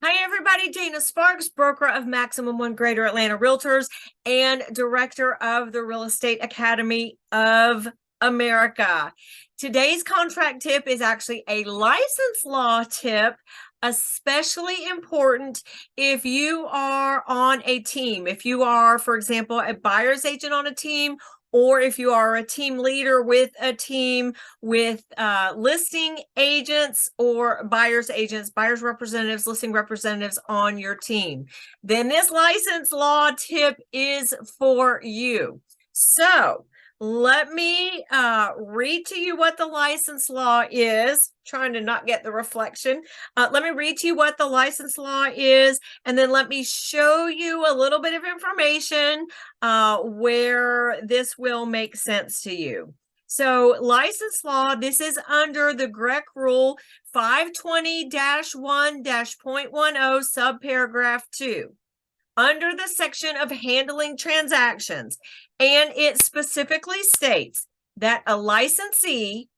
Hi, everybody. Dana Sparks, broker of Maximum One Greater Atlanta Realtors and director of the Real Estate Academy of America. Today's contract tip is actually a license law tip, especially important if you are on a team. If you are, for example, a buyer's agent on a team, or if you are a team leader with a team with listing agents or buyer's agents, buyer's representatives, listing representatives on your team, then this license law tip is for you. So let me read to you what the license law is. Trying to not get the reflection. Let me read to you what the license law is, and then let me show you a little bit of information where this will make sense to you. So license law, this is under the GREC rule 520-1-.10 subparagraph 2, under the section of handling transactions. And it specifically states that a licensee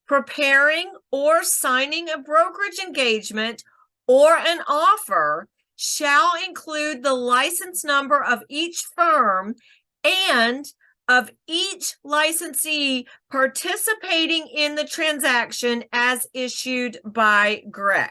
preparing or signing a brokerage engagement or an offer shall include the license number of each firm and of each licensee participating in the transaction as issued by GREC.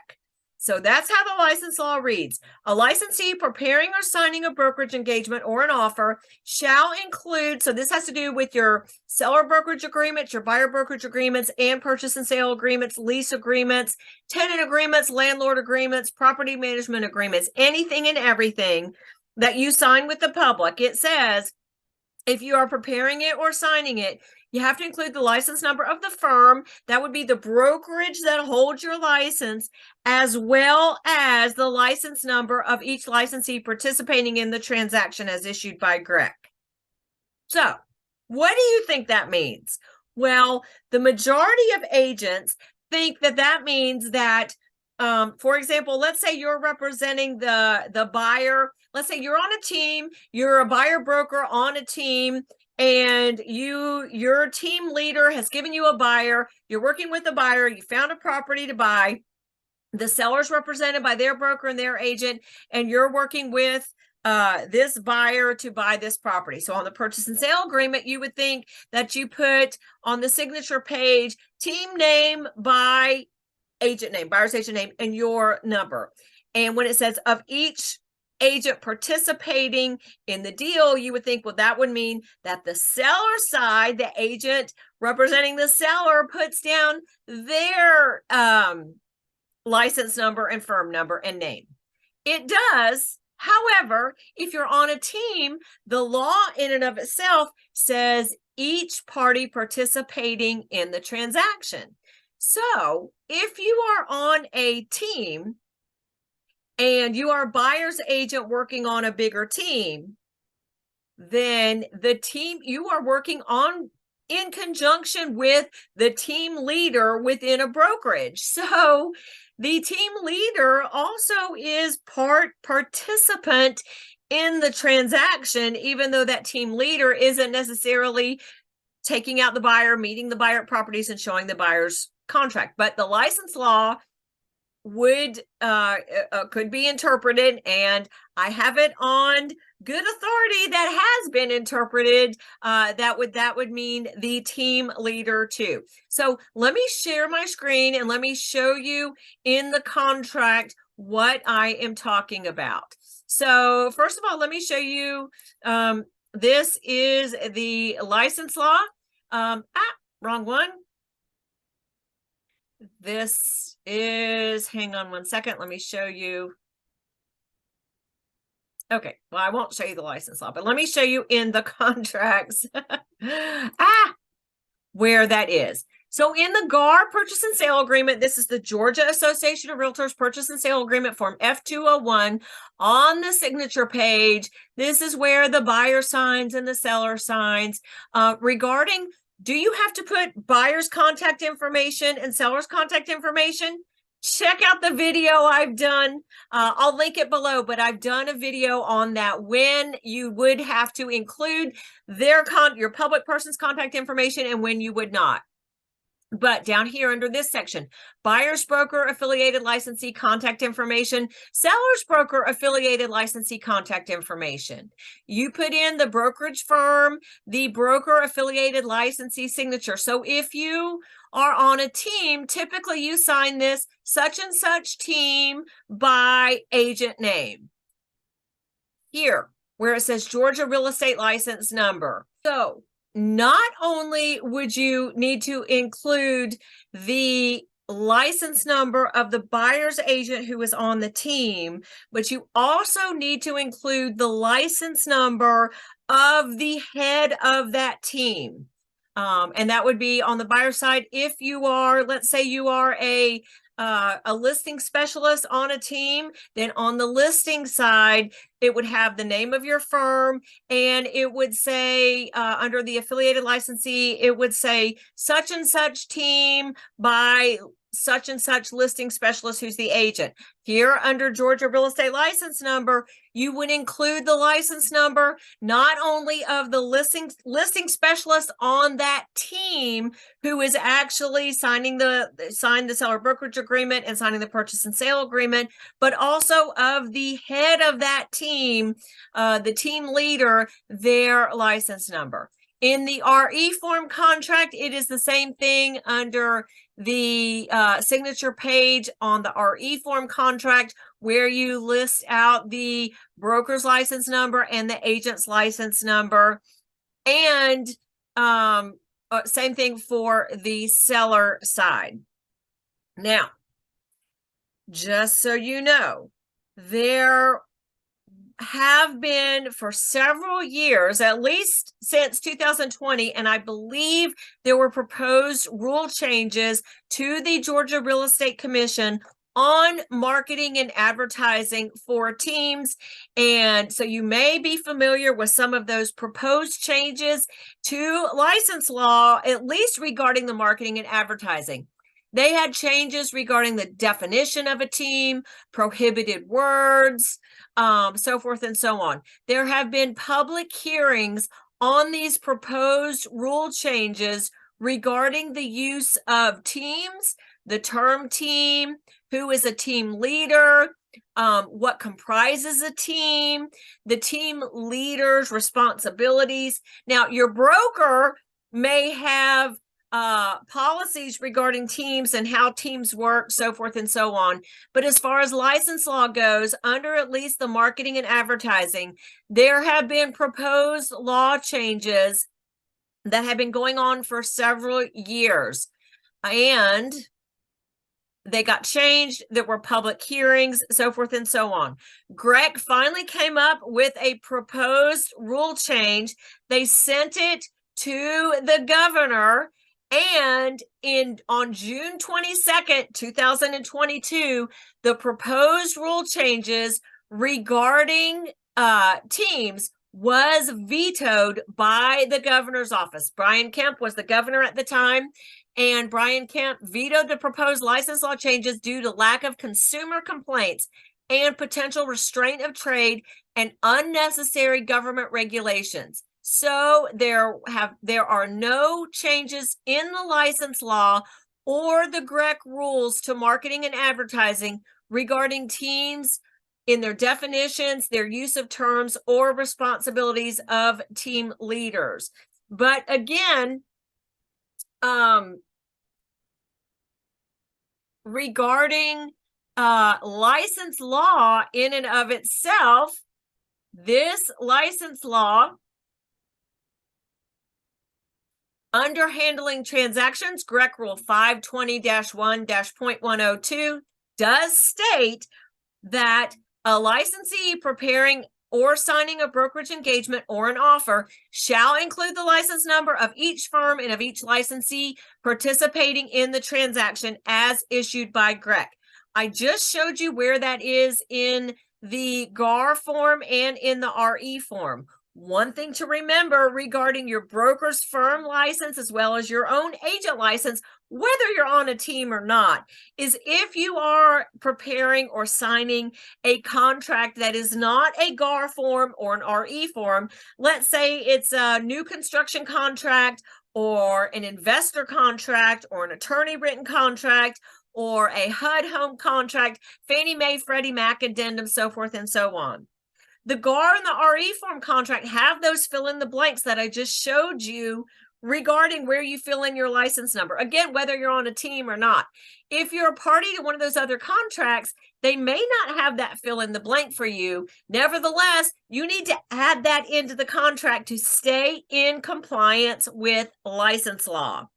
So that's how the license law reads. A licensee preparing or signing a brokerage engagement or an offer shall include, so this has to do with your seller brokerage agreements, your buyer brokerage agreements, and purchase and sale agreements, lease agreements, tenant agreements, landlord agreements, property management agreements, anything and everything that you sign with the public. It says, if you are preparing it or signing it, you have to include the license number of the firm. That would be the brokerage that holds your license, as well as the license number of each licensee participating in the transaction as issued by GREC. So what do you think that means? Well, the majority of agents think that that means that, for example, let's say you're representing the buyer. Let's say you're on a team, you're a buyer broker on a team, and your team leader has given you a buyer. You're working with the buyer, you found a property to buy. The seller's represented by their broker and their agent, and you're working with this buyer to buy this property. So on the purchase and sale agreement, you would think that you put on the signature page team name by agent name, buyer's agent name, and your number. And when it says of each agent participating in the deal, you would think, well, that would mean that the seller side, the agent representing the seller, puts down their license number and firm number and name. It does. However, if you're on a team, the law in and of itself says each party participating in the transaction. So if you are on a team and you are a buyer's agent working on a bigger team, then the team you are working on in conjunction with the team leader within a brokerage. So the team leader also is participant in the transaction, even though that team leader isn't necessarily taking out the buyer, meeting the buyer at properties, and showing the buyer's contract. But the license law would could be interpreted, and I have it on good authority that has been interpreted, that would mean the team leader too. So let me share my screen and let me show you in the contract what I am talking about. So first of all, let me show you, this is the license law. Wrong one. This is, hang on one second, let me show you. Okay, well, I won't show you the license law, but let me show you in the contracts where that is. So in the GAR purchase and sale agreement, this is the Georgia Association of Realtors purchase and sale agreement form F201. On the signature page, this is where the buyer signs and the seller signs. Regarding, do you have to put buyer's contact information and seller's contact information? Check out the video I've done. I'll link it below, but I've done a video on that, when you would have to include your public person's contact information and when you would not. But down here under this section, buyer's broker, affiliated licensee, contact information, seller's broker, affiliated licensee, contact information. You put in the brokerage firm, the broker, affiliated licensee signature. So if you are on a team, typically you sign this such and such team by agent name. Here, where it says Georgia real estate license number. So not only would you need to include the license number of the buyer's agent who is on the team, but you also need to include the license number of the head of that team. And that would be on the buyer side. If you are, let's say you are a listing specialist on a team, then on the listing side, it would have the name of your firm, and it would say under the affiliated licensee, it would say such and such team by such and such listing specialist who's the agent. Here under Georgia real estate license number, you would include the license number not only of the listing specialist on that team who is actually signing the seller brokerage agreement and signing the purchase and sale agreement, but also of the head of that team, the team leader, their license number. In the RE form contract, it is the same thing under the signature page on the RE form contract, where you list out the broker's license number and the agent's license number. And same thing for the seller side. Now, just so you know, there have been for several years, at least since 2020, and I believe there were proposed rule changes to the Georgia Real Estate Commission on marketing and advertising for teams. And so you may be familiar with some of those proposed changes to license law, at least regarding the marketing and advertising. They had changes regarding the definition of a team, prohibited words, so forth and so on. There have been public hearings on these proposed rule changes regarding the use of teams, the term team, who is a team leader, what comprises a team, the team leader's responsibilities. Now, your broker may have policies regarding teams and how teams work, so forth and so on. But as far as license law goes, under at least the marketing and advertising, there have been proposed law changes that have been going on for several years. And they got changed. There were public hearings, so forth and so on. GREC finally came up with a proposed rule change. They sent it to the governor, and on June 22nd, 2022, the proposed rule changes regarding teams was vetoed by the governor's office. Brian Kemp was the governor at the time, and Brian Kemp vetoed the proposed license law changes due to lack of consumer complaints and potential restraint of trade and unnecessary government regulations. So there are no changes in the license law or the GREC rules to marketing and advertising regarding teams in their definitions, their use of terms, or responsibilities of team leaders. But again, regarding license law in and of itself, this license law under handling transactions, GREC Rule 520-1-.102 does state that a licensee preparing or signing a brokerage engagement or an offer shall include the license number of each firm and of each licensee participating in the transaction as issued by GREC. I just showed you where that is in the GAR form and in the RE form. One thing to remember regarding your broker's firm license as well as your own agent license, whether you're on a team or not, is if you are preparing or signing a contract that is not a GAR form or an RE form, let's say it's a new construction contract or an investor contract or an attorney written contract or a HUD home contract, Fannie Mae, Freddie Mac addendum, so forth and so on. The GAR and the RE form contract have those fill in the blanks that I just showed you regarding where you fill in your license number. Again, whether you're on a team or not. If you're a party to one of those other contracts, they may not have that fill in the blank for you. Nevertheless, you need to add that into the contract to stay in compliance with license law.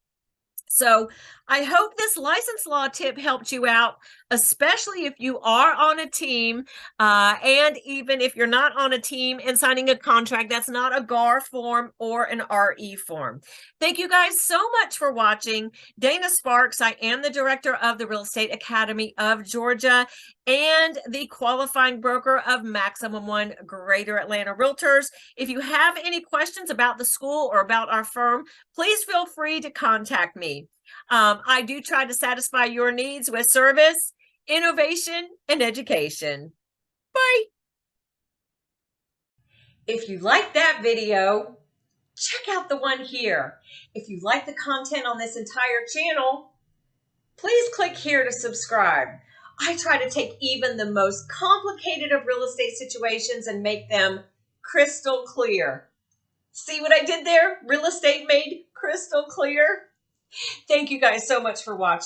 So I hope this license law tip helped you out, especially if you are on a team, and even if you're not on a team and signing a contract that's not a GAR form or an RE form. Thank you guys so much for watching. Dana Sparks, I am the director of the Real Estate Academy of Georgia and the qualifying broker of Maximum One Greater Atlanta Realtors. If you have any questions about the school or about our firm, please feel free to contact me. I do try to satisfy your needs with service, innovation, and education. Bye. If you like that video, check out the one here. If you like the content on this entire channel, please click here to subscribe. I try to take even the most complicated of real estate situations and make them crystal clear. See what I did there? Real estate made crystal clear. Thank you guys so much for watching.